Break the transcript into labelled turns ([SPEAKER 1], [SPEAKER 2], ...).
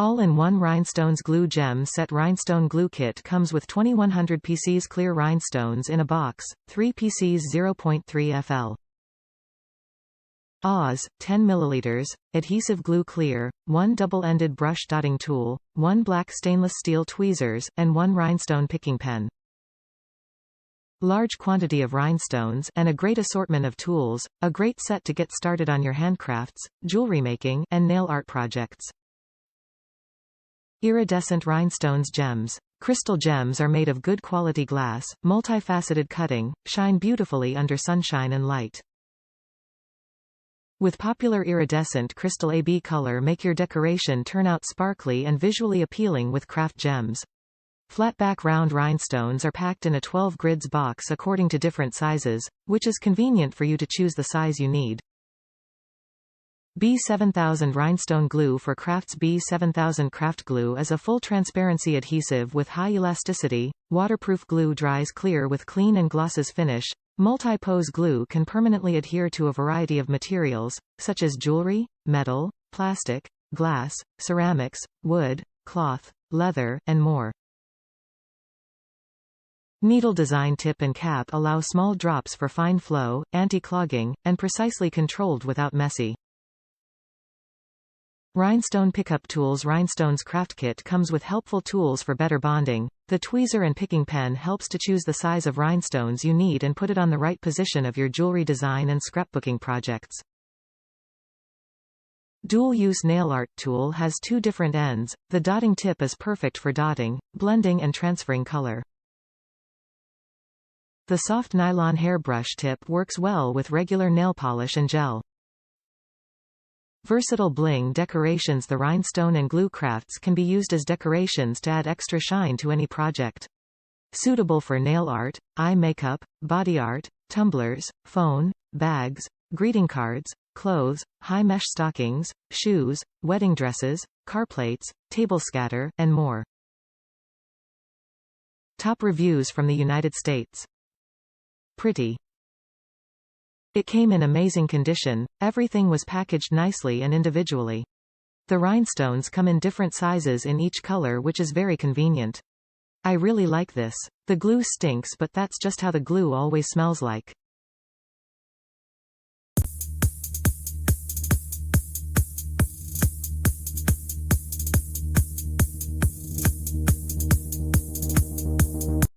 [SPEAKER 1] All-in-one Rhinestones Glue Gem Set. Rhinestone Glue Kit comes with 2100 PCs clear rhinestones in a box, 3 PCs 0.3 FL. Oz, 10 ml, adhesive glue clear, 1 double-ended brush dotting tool, 1 black stainless steel tweezers, and 1 rhinestone picking pen. Large quantity of rhinestones and a great assortment of tools, a great set to get started on your handcrafts, jewelry making, and nail art projects. Iridescent Rhinestones Gems Crystal gems are made of good quality glass, multifaceted cutting, shine beautifully under sunshine and light. With popular iridescent crystal AB color, make your decoration turn out sparkly and visually appealing with craft gems. Flatback round rhinestones are packed in a 12 grids box according to different sizes, which is convenient for you to choose the size you need. B7000 Rhinestone Glue for Crafts. B7000 Craft Glue is a full transparency adhesive with high elasticity, waterproof glue, dries clear with clean and glosses finish. Multi-pose glue can permanently adhere to a variety of materials, such as jewelry, metal, plastic, glass, ceramics, wood, cloth, leather, and more. Needle design tip and cap allow small drops for fine flow, anti-clogging, and precisely controlled without messy. Rhinestone Pickup Tools. Rhinestones Craft Kit comes with helpful tools for better bonding. The tweezer and picking pen helps to choose the size of rhinestones you need and put it on the right position of your jewelry design and scrapbooking projects. Dual-use nail art tool has 2 different ends. The dotting tip is perfect for dotting, blending and transferring color. The soft nylon hairbrush tip works well with regular nail polish and gel. Versatile bling decorations. The rhinestone and glue crafts can be used as decorations to add extra shine to any project. Suitable for nail art, eye makeup, body art, tumblers, phone, bags, greeting cards, clothes, high mesh stockings, shoes, wedding dresses, car plates, table scatter, and more. Top reviews from the United States. Pretty. It came in amazing condition, everything was packaged nicely and individually. The rhinestones come in different sizes in each color, which is very convenient. I really like this. The glue stinks, but that's just how the glue always smells like.